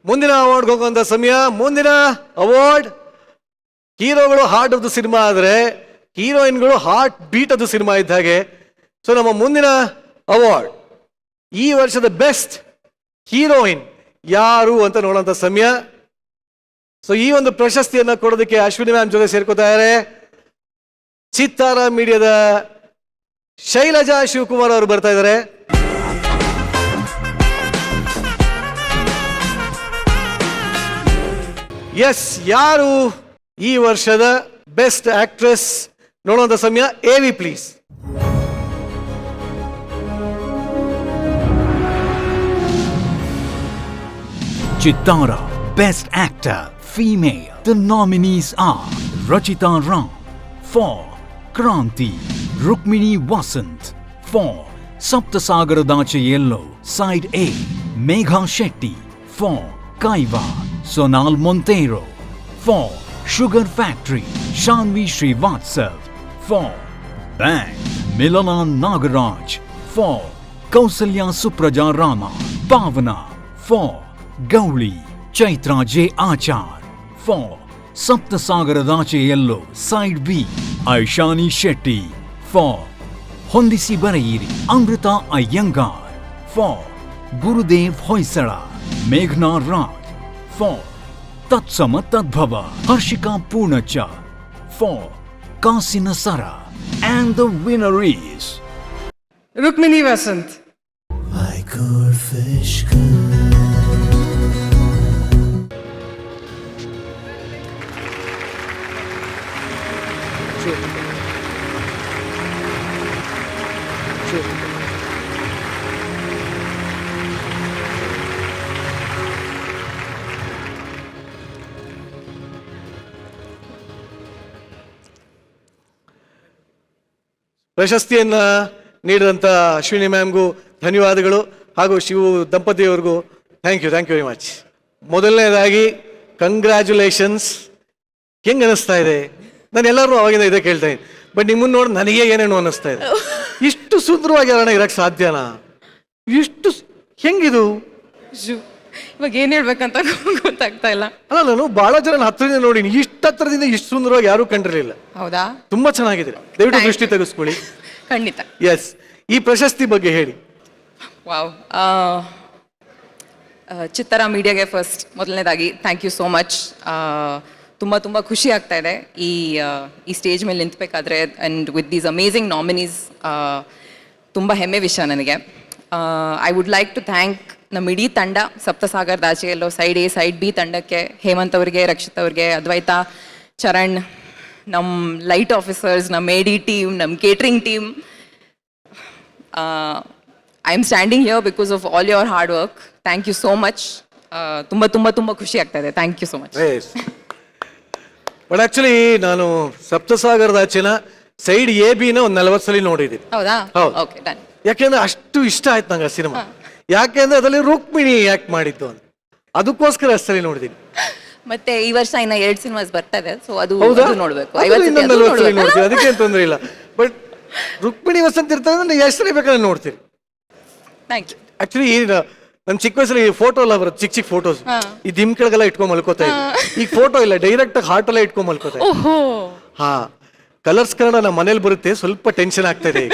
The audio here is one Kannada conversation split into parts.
ಮುಂದಿನ ಅವಾರ್ಡ್ಗೆ ಹೋಗುವಂತ ಸಮಯ. ಮುಂದಿನ ಅವಾರ್ಡ್ ಹೀರೋಗಳು ಹಾರ್ಟ್ ಆಫ್ ದ ಸಿನಿಮಾ ಆದರೆ ಹೀರೋಯಿನ್ಗಳು heart beat of the cinema ಇದ್ದ ಹಾಗೆ. ಸೊ ನಮ್ಮ ಮುಂದಿನ ಅವಾರ್ಡ್ ಈ ವರ್ಷದ ಬೆಸ್ಟ್ ಹೀರೋಯಿನ್ ಯಾರು ಅಂತ ನೋಡುವಂತ ಸಮಯ. ಸೊ ಈ ಒಂದು ಪ್ರಶಸ್ತಿಯನ್ನ ಕೊಡೋದಕ್ಕೆ ಅಶ್ವಿನಿ ಮ್ಯಾಮ್ ಜೊತೆ ಸೇರ್ಕೋತಾರೆ ಚಿತ್ತಾರ ಮೀಡಿಯಾದ ಶೈಲಜಾ ಶಿವಕುಮಾರ್ ಅವರು ಬರ್ತಾ ಇದ್ದಾರೆ. ಎಸ್, ಯಾರು ಈ ವರ್ಷದ ಬೆಸ್ಟ್ ಆಕ್ಟ್ರೆಸ್ ನೋಡುವಂತ ಸಮಯ. ಎವಿ please. Chitara Best Actor Female. The nominees are Rachita Ram for Kranti, Rukmini Vasant for Saptasagaradaache Yellow Side A, Megha Shetty for Kaiva, Sonal Montero for Sugar Factory, Shanvi Srivatsav for Bang, Milana Nagaraj for Kausalya Supraja Rama, Pavana for Gauli, Chaitra J. Achar for Saptasagaradaache Yellow Side B, Aishani Shetty for Hondisi Barairi, Amrita Iyengar for Gurudev Hoysala, Meghna Raj for Tatsama Tadbhava, Harshika Purnacha for Kasina Sara, and the winner is Rukmini Vasant. I could fish good. ಪ್ರಶಸ್ತಿಯನ್ನ ನೀಡಿದಂಥ ಅಶ್ವಿನಿ ಮ್ಯಾಮ್ಗೂ ಧನ್ಯವಾದಗಳು ಹಾಗೂ ಶಿವು ದಂಪತಿಯವರಿಗೂ ಥ್ಯಾಂಕ್ ಯು ವೆರಿ ಮಚ್. ಮೊದಲನೇದಾಗಿ ಕಂಗ್ರ್ಯಾಚುಲೇಷನ್ಸ್. ಹೆಂಗೆ ಅನಿಸ್ತಾ ಇದೆ? ನಾನು ಎಲ್ಲರೂ ಅವಾಗಿಂದ ಇದೇ ಕೇಳ್ತಾ ಇದ್ದೀನಿ, ಬಟ್ ನಿಮ್ಮನ್ನು ನೋಡಿ ನನಗೆ ಏನೇನು ಅನ್ನಿಸ್ತಾ ಇದೆ. ಇಷ್ಟು ಸುಂದರವಾಗಿ ಅರಣ ಇರಕ್ಕೆ ಸಾಧ್ಯನಾ? ಇಷ್ಟು ಹೆಂಗಿದು? ಇವಾಗ ಏನ್ ಹೇಳ್ಬೇಕಂತ ಗೊತ್ತಾಗ್ತಾ ಇಲ್ಲ. ಅಲ್ಲ, ನಾನು ಬಹಳ ಜನ ಹತ್ರದಿಂದ ನೋಡಿನಿ, ಇಷ್ಟು ಹತ್ರದಿಂದ ಇಷ್ಟು ಸುಂದರವಾಗಿ ಯಾರೂ ಕಂಡಿರಲಿಲ್ಲ. ಹೌದಾ? ತುಂಬಾ ಚೆನ್ನಾಗಿದೆ. ದಯವಿಟ್ಟು ದೃಷ್ಟಿ ತೆಗೆಸ್ಕೊಳ್ಳಿ. ಖಂಡಿತ. ಎಸ್, ಈ ಪ್ರಶಸ್ತಿ ಬಗ್ಗೆ ಹೇಳಿ. ವಾವ್. ಚಿತ್ತಾರ ಮೀಡಿಯಾಗೆ ಫಸ್ಟ್ ಮೊದಲನೇದಾಗಿ ಥ್ಯಾಂಕ್ ಯು ಸೋ ಮಚ್. ತುಂಬ ಖುಷಿ ಆಗ್ತಾ ಇದೆ ಈ ಸ್ಟೇಜ್ ಮೇಲೆ ನಿಂತ್ಬೇಕಾದ್ರೆ and with these amazing nominees. ತುಂಬ ಹೆಮ್ಮೆ ವಿಷಯ ನನಗೆ. I would like to thank ನಮ್ಮ ಇಡೀ ತಂಡ, Saptasagaradache Ello side A side B ತಂಡಕ್ಕೆ, ಹೇಮಂತ್ ಅವ್ರಿಗೆ, ರಕ್ಷಿತ್ ಅವ್ರಿಗೆ, ಅದ್ವೈತ, ಚರಣ್, ನಮ್ಮ ಲೈಟ್ ಆಫೀಸರ್ಸ್, ನಮ್ಮ ಎ ಡಿ ಟೀಮ್, ನಮ್ಮ catering team. I am standing here because of all your hard work. Thank you so much. ತುಂಬ ಖುಷಿ ಆಗ್ತಾ ಇದೆ. Thank you so much. But actually ನಾನು ಸಪ್ತಸಾಗರದಾಚೆನ ಸೈಡ್ ಎ ಬಿನ ಒಂದು 40 ಸಲ ನೋಡಿದ್ದೀನಿ. ಹೌದಾ? ಹೌದು. Okay, done. ಯಾಕೆಂದ್ರೆ ಅಷ್ಟು ಇಷ್ಟ ಆಯ್ತು ನಂಗೆ ಆ ಸಿನಿಮಾ. ಯಾಕೆಂದ್ರೆ ಅದರಲ್ಲಿ ರುಕ್ಮಿಣಿ ಯಾಕೆ ಮಾಡಿದ್ದು ಅಂತ, ಅದಕ್ಕೋಸ್ಕರ ಅಷ್ಟು ಸಲ ನೋಡಿದ್ದೀನಿ. ಮತ್ತೆ ಈ ವರ್ಷ ಇನ್ನ 2 ಸಿನಿಮಾಸ್ ಬರ್ತಾ ಇದೆ, ಸೊ ಅದು ನೋಡ್ಬೇಕು. 40 ಸಲ ನೋಡ್ತೀವಿ, ಅದಕ್ಕೇನು ತೊಂದರೆ ಇಲ್ಲ. ಬಟ್ ರುಕ್ಮಿಣಿ ವಸಂತ ಇರ್ತಾರೆ, ಎಷ್ಟು ಸಲ ಬೇಕಾದ್ರೆ ನೋಡ್ತೀರಿ. Thank you. ಆಕ್ಚುಲಿ ನಮ್ ಚಿಕ್ಕ ವಯಸ್ಸಲ್ಲಿ ಫೋಟೋ ಎಲ್ಲ ಬರುತ್ತೆ, ಚಿಕ್ಕ ಫೋಟೋಸ್, ಈ ದಿಮ್ ಕೆಳಗೆಲ್ಲ ಇಟ್ಕೊಂಡ್ ಮಲ್ಕೋತಾ ಇದ್ವಿ. ಈಗ ಫೋಟೋ ಇಲ್ಲ, ಡೈರೆಕ್ಟ್ ಆಗಿ ಹಾರ್ಟ್ ಎಲ್ಲ ಇಟ್ಕೊಂಡ್ ಮಲ್ಕೋತಾ ಇದ್ವಿ. ಓಹೋ. ಹಾ, ಕಲರ್ಸ್ ಕನ್ನಡ ನಮ್ಮ ಮನೇಲಿ ಬರುತ್ತೆ, ಸ್ವಲ್ಪ ಟೆನ್ಷನ್ ಆಗ್ತಾ ಇದೆ.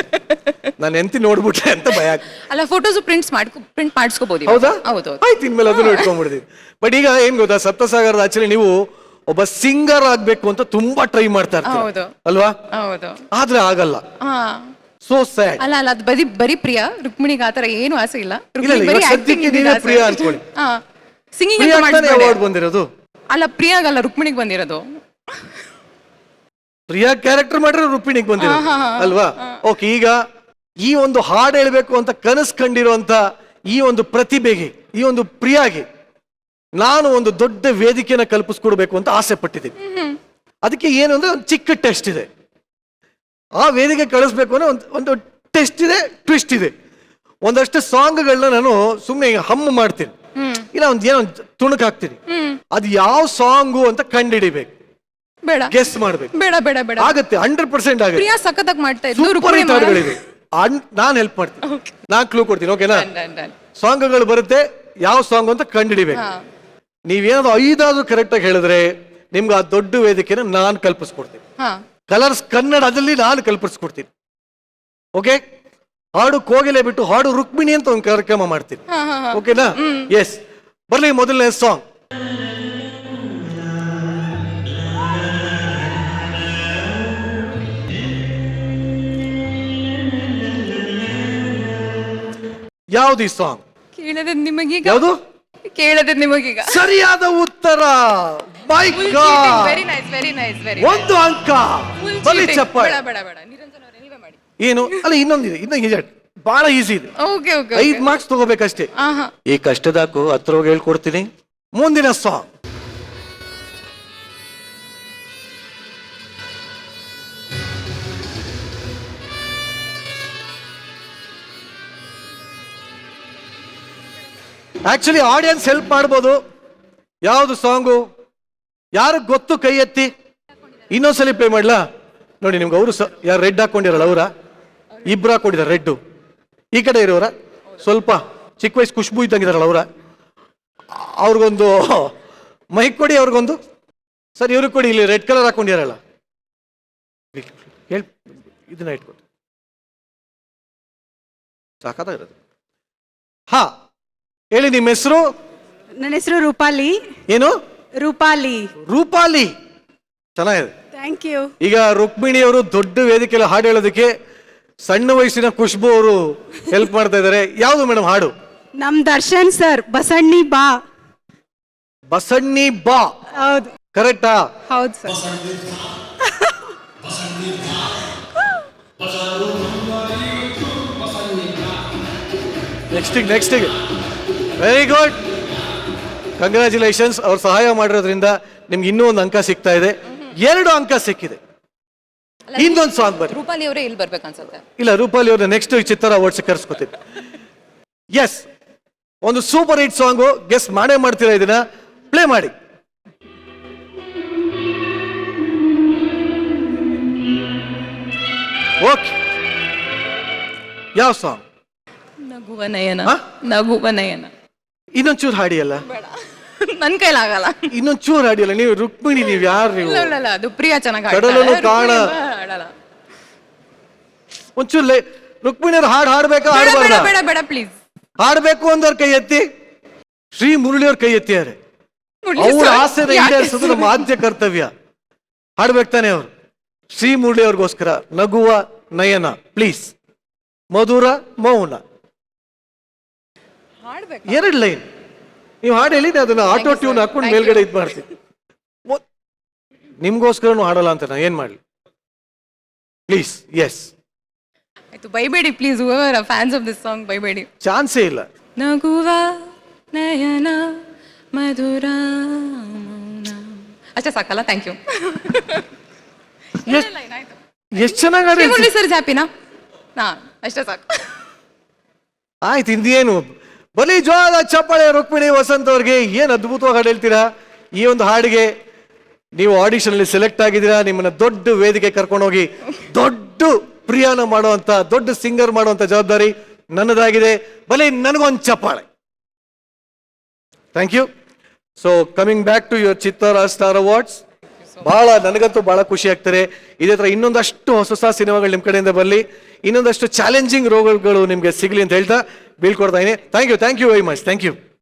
ನಾನು ಎಂತಿ ನೋಡ್ಬಿಟ್ರೆ ಅಂತ ಭಯ. ಅಲ್ಲ, ಫೋಟೋಸ್ ಪ್ರಿಂಟ್ ಮಾಡಿಸ್ಕೋಬಹುದು. ಹೌದಾ? ಹೌದು. ಆಯ್ತು, ಇನ್ಮೇಲೆ ಅದನ್ನು ಇಟ್ಕೊಂಡ್ಬಿಡ್ತೀವಿ. ಬಟ್ ಈಗ ಏನ್ ಗೊತ್ತಾ, ಸಪ್ತಸಾಗರದ ಆಕ್ಚುಲಿ ನೀವು ಒಬ್ಬ ಸಿಂಗರ್ ಆಗ್ಬೇಕು ಅಂತ ತುಂಬಾ ಟ್ರೈ ಮಾಡ್ತಾ ಇರ್ತೀವಿ ಅಲ್ವಾ? ಹೌದು. ಆದ್ರೆ ಆಗಲ್ಲ. So sad. ಅಲ್ಲ ಅದು ಬರೀ ಪ್ರಿಯಾ. ರುಕ್ಮಿಣಿಗೆ ಆತರ ಏನು ಆಸೆ ಇಲ್ಲ. ಸದ್ಯಕ್ಕೆ ನೀವೇ ಪ್ರಿಯಾ ಅನ್ಕೊಳ್ಳಿ. ಸಿಂಗಿಂಗ್ ಅವಾರ್ಡ್ ಬಂದಿರೋದು ಅಲ್ಲ, ಪ್ರಿಯಾಗಲ್ಲ, ರುಕ್ಮಿಣಿಗೆ ಬಂದಿರೋದು. ಪ್ರಿಯಾ ಕ್ಯಾರೆಕ್ಟರ್ ಮಾಡಿರೋ ರುಕ್ಮಿಣಿಗೆ ಬಂದಿರೋದು ಅಲ್ವಾ? ಓಕೆ, ಈಗ ಈ ಒಂದು ಹಾಡು ಹೇಳ್ಬೇಕು ಅಂತ ಕನಸು ಕಂಡಿರುವಂತ ಈ ಒಂದು ಪ್ರತಿಭೆಗೆ, ಈ ಒಂದು ಪ್ರಿಯಾಗೆ ನಾನು ಒಂದು ದೊಡ್ಡ ವೇದಿಕೆನ ಕಲ್ಪಿಸ್ಕೊಡ್ಬೇಕು ಅಂತ ಆಸೆ ಪಟ್ಟಿದ್ದೀನಿ. ಅದಕ್ಕೆ ಏನು ಅಂದ್ರೆ ಒಂದು ಚಿಕ್ಕ ಟೆಸ್ಟ್ ಇದೆ. ಆ ವೇದಿಕೆ ಕಳಿಸ್ಬೇಕು ಅಂದ್ರೆ ಒಂದು ಟೆಸ್ಟ್ ಇದೆ, ಟ್ವಿಸ್ಟ್ ಇದೆ. ಒಂದಷ್ಟು ಸಾಂಗ್ಗಳನ್ನ ನಾನು ಸುಮ್ಮನೆ ಹಮ್ ಮಾಡ್ತೀನಿ, ಇಲ್ಲ ಏನೋ ತುಣುಕ್ ಹಾಕ್ತೀನಿ. ಅದು ಯಾವ ಸಾಂಗು ಅಂತ ಕಂಡುಹಿಡಿಬೇಕು, ಬೇಡ ಗೆಸ್ ಮಾಡ್ಬೇಕು. ಬೇಡ ಬೇಡ ಬೇಡ, ಆಗುತ್ತೆ, 100% ಆಗುತ್ತೆ. ಪ್ರಿಯಾ ಸಖತ್ತಾಗಿ ಮಾಡ್ತಾ ಇದ್ರು. ಸೂಪರ್ ಹಿಟ್ ಹಾಡುಗಳಿವೆ, ನಾನು ಹೆಲ್ಪ್ ಮಾಡ್ತೀನಿ, ನಾನು ಕ್ಲೂ ಕೊಡ್ತೀನಿ. ಓಕೆನಾ? ಸಾಂಗ್ಗಳು ಬರುತ್ತೆ, ಯಾವ ಸಾಂಗ್ ಅಂತ ಕಂಡುಹಿಡಿಬೇಕು. ನೀವೇನಾದ್ರು 5 ಕರೆಕ್ಟಾಗಿ ಹೇಳಿದ್ರೆ ನಿಮ್ಗೆ ಆ ದೊಡ್ಡ ವೇದಿಕೆನ ನಾನು ಕಲ್ಪಿಸ್ಕೊಡ್ತೀನಿ. ಹಾ ಕಲರ್ಸ್ ಕನ್ನಡದಲ್ಲಿ ನಾನು ಕಲ್ಪಿಸ್ಕೊಡ್ತೀನಿ. ಓಕೆ, ಹಾಡು ಕೋಗಿಲೆ ಬಿಟ್ಟು ಹಾಡು ರುಕ್ಮಿಣಿ ಅಂತ ಒಂದು ಕಾರ್ಯಕ್ರಮ ಮಾಡ್ತೀನಿ. ಓಕೆನಾ? ಎಸ್, ಬರ್ಲಿ ಮೊದಲನೇ ಸಾಂಗ್. ಯಾವ್ದು ಈ ಸಾಂಗ್? ಕೇಳದೆ ನಿಮಗೀಗ ಯಾವುದು? ಕೇಳದೆ ನಿಮಗೀಗ. ಸರಿಯಾದ ಉತ್ತರ. My god, very nice, very nice, very ಒಂದು ಅಂಕ. ಬಲಿ ಚಪ್ಪಾಳೆ. ಬೇಡ ಬೇಡ ಬೇಡ, ನಿರಂಜನ್ ಅವರೇ ನೀವೇ ಮಾಡಿ. ಏನು ಅಲ್ಲ, ಇನ್ನೊಂದಿದೆ, ಇನ್ನೊಂದು ಬಹಳ ಈಸಿ ಇದೆ. ಓಕೆ ಓಕೆ 5 ಮಾರ್ಕ್ಸ್ ತಗೋಬೇಕಷ್ಟೇ. ಆಹಾ ಈ ಕಷ್ಟದಾಕು ಹತ್ರ ಹೋಗಿ ಹೇಳ್ಕೊಡ್ತೀನಿ. ಮುಂದಿನ ಸಾಂಗ್. ಆಕ್ಚುಲಿ ಆಡಿಯನ್ಸ್ ಹೆಲ್ಪ್ ಮಾಡ್ಬೋದು. ಯಾವುದು ಸಾಂಗು? ಯಾರು ಗೊತ್ತು ಕೈ ಎತ್ತಿ. ಇನ್ನೊಂದ್ಸಲಿ ಪ್ಲೇ ಮಾಡ್ಲಾ? ನೋಡಿ, ನಿಮ್ಗೆ ಅವರು ಯಾರು ರೆಡ್ ಹಾಕೊಂಡಿರಲ್ಲ ಅವರ, ಇಬ್ರು ಹಾಕೊಂಡಿದ್ದಾರೆ ರೆಡ್. ಈ ಕಡೆ ಇರೋರ ಸ್ವಲ್ಪ ಚಿಕ್ಕ ವಯಸ್ಸು ಖುಷ್ಬು ಇದ್ದಂಗಿದಾರಲ್ಲ ಅವರ, ಅವ್ರಿಗೊಂದು ಮೈಕ್ ಕೊಡಿ. ಅವ್ರಿಗೊಂದು ಸರ್ ಇವ್ರಿಗೆ ಕೊಡಿ. ಇಲ್ಲಿ ರೆಡ್ ಕಲರ್ ಹಾಕೊಂಡಿರಲ್ಲ, ಹೇಳಿ ಇದನ್ನ ಇಟ್ಕೊಡಿ. ಸಾಕಾಗಿರೋದು. ಹಾ ಹೇಳಿ, ನಿಮ್ಮ ಹೆಸರು? ನನ್ನ ಹೆಸರು ರೂಪಾಲಿ. ಏನು? ರೂಪಾಲಿ. ರೂಪಾಲಿ, ಚೆನ್ನಾಗಿದೆ. Thank you. ಈಗ ರುಕ್ಮಿಣಿ ಅವರು ದೊಡ್ಡ ವೇದಿಕೆಯಲ್ಲಿ ಹಾಡು ಹೇಳೋದಕ್ಕೆ ಸಣ್ಣ ವಯಸ್ಸಿನ ಖುಷ್ಬು ಅವರು ಹೆಲ್ಪ್ ಮಾಡ್ತಾ ಇದ್ದಾರೆ. ಯಾವುದು ಮೇಡಮ್ ಹಾಡು? ನಮ್ ದರ್ಶನ್ ಸರ್, ಬಸಣ್ಣಿ ಬಾ. ಬಸಣ್ಣಿ ಬಾ. ಹೌದು ಕರೆಕ್ಟಾ? ಹೌದು sir. Next very good, congratulations. ಅವ್ರು ಸಹಾಯ ಮಾಡಿರೋದ್ರಿಂದ ನಿಮ್ಗೆ ಇನ್ನೂ ಒಂದು ಅಂಕ ಸಿಗ್ತಾ ಇದೆ. 2 ಅಂಕ ಸಿಕ್ಕಿದೆ. ಇನ್ನೊಂದು ಸಾಂಗ್ ಬರ್ರಿ. ರೂಪಾಲಿ ಅವರೇ ಇಲ್ಲಿ ಬರ್ಬೇಕು ಅನ್ಸುತ್ತೆ. ಇಲ್ಲ, ರೂಪಾಲಿ ಅವ್ರನ್ನ ನೆಕ್ಸ್ಟ್ ಈ ಚಿತ್ರ ಅವಾರ್ಡ್ಸ್ ಕರ್ಸ್ಕೊತೀನಿ. ಎಸ್, ಒಂದು ಸೂಪರ್ ಹಿಟ್ ಸಾಂಗು. ಗೆಸ್ ಮಾಡೇ ಮಾಡ್ತೀರಾ, ಇದನ್ನ ಪ್ಲೇ ಮಾಡಿ. ಓಕೆ, ಯಾವ ಸಾಂಗ್? ನಗುವ ನಯನ. ಹಾ? ನಗುವ ನಯನ. ಇನ್ನೊಂಚೂರು ಹಾಡಿಯಲ್ಲ. ಬೇಡ, ನನ್ ಕೈಲಾಗಲ್ಲ. ಇನ್ನೊಂಚೂರು ಹಾಡಿಯಲ್ಲ. ನೀವು ರುಕ್ಮಿಣಿ, ನೀವು ಯಾರು ನೀವು? ಇಲ್ಲ ಇಲ್ಲ ಇಲ್ಲ, ಅದು ಪ್ರಿಯಾ ಚೆನ್ನಾಗಿ ಕಡಲನು ಕಾಣ. ಒಂಚೂರು ರುಕ್ಮಿಣಿ ಅವ್ರು ಹಾಡು ಹಾಡ್ಬೇಕಾ ಹಾಡ್ಬಾರ್ದ? ಬೇಡ ಬೇಡ ಪ್ಲೀಸ್. ಹಾಡ್ಬೇಕು ಅಂದವ್ರ ಕೈ ಎತ್ತಿ. ಶ್ರೀ ಮುರಳಿ ಅವ್ರ ಕೈ ಎತ್ತಿದ್ದಾರೆ. ಅವ್ರ ಆಸೆನ ಈಡೇರಿಸೋದು ನಮ್ಮ ಆದ್ಯ ಕರ್ತವ್ಯ. ಹಾಡ್ಬೇಕು ತಾನೆ ಅವ್ರು. ಶ್ರೀ ಮುರಳಿ ಅವ್ರಿಗೋಸ್ಕರ ನಗುವ ನಯನ, ಪ್ಲೀಸ್. ಮಧುರ ಮೌನ, ಹಾಡ್ಬೇಕು. 2 ಲೈನ್ ನೀವು ಹಾಡು ಹೇಳಿ, ಅದನ್ನ ಆಟೋ ಟ್ಯೂನ್ ಹಾಕೊಂಡು ಮೇಲ್ಗಡೆ ಇದು ಮಾಡ್ತೀನಿ. ನಿಮ್ಗೋಸ್ಕರನು ಹಾಡಲ್ಲ ಅಂತ ನಾ ಏನ್ ಮಾಡ್ಲಿ? ಪ್ಲೀಸ್. ಎಸ್, ಆಯ್ತು, ಬೈಬೇಡಿ please. Whoever fans of this song, ಬೈಬೇಡಿ. ಚಾನ್ಸೇ ಇಲ್ಲ. ನಗುವ ನಯನ ಮಧುರ ಮೌನ. ಅಷ್ಟೇ ಸಾಕಲ್ಲ? Thank you. ಎಷ್ಟು ಚೆನ್ನಾಗಿ ಹಾಡಿ. ಸರ್ ಹ್ಯಾಪಿನಾ? ಹಾ, ಅಷ್ಟೇ ಸಾಕು. ಆಯ್ತು, ಇಂದೇನು ಬಲಿ ಜೋಳ ಚಪ್ಪಾಳೆ. ರುಕ್ಮಿಣಿ ವಸಂತ್ ಅವ್ರಿಗೆ ಏನು ಅದ್ಭುತವಾಗಿ ಹಾಡು ಹೇಳ್ತೀರಾ. ಈ ಒಂದು ಹಾಡಿಗೆ ನೀವು ಆಡಿಷನ್ ಅಲ್ಲಿ ಸೆಲೆಕ್ಟ್ ಆಗಿದ್ದೀರಾ. ನಿಮ್ಮನ್ನ ದೊಡ್ಡ ವೇದಿಕೆ ಕರ್ಕೊಂಡೋಗಿ ದೊಡ್ಡ ಪ್ರಿಯಾನ ಮಾಡುವಂತ, ದೊಡ್ಡ ಸಿಂಗರ್ ಮಾಡುವಂತ ಜವಾಬ್ದಾರಿ ನನ್ನದಾಗಿದೆ. ಬಲಿ ನನಗೊಂದು ಚಪ್ಪಾಳೆ. Thank you. So coming back to your Chittara star awards. ಬಹಳ ನನಗಂತೂ ಬಹಳ ಖುಷಿ ಆಗ್ತಾರೆ. ಇದೇ ತರ ಇನ್ನೊಂದಷ್ಟು ಹೊಸ ಸಿನಿಮಾಗಳು ನಿಮ್ಮ ಕಡೆಯಿಂದ ಬರಲಿ, ಇನ್ನೊಂದಷ್ಟು ಚಾಲೆಂಜಿಂಗ್ ರೋಲ್ಗಳು ನಿಮಗೆ ಸಿಗಲಿ ಅಂತ ಹೇಳ್ತಾ ಬೀಳ್ಕೊಡ್ತಾ ಇದ್ದೀನಿ. Thank you very much. Thank you.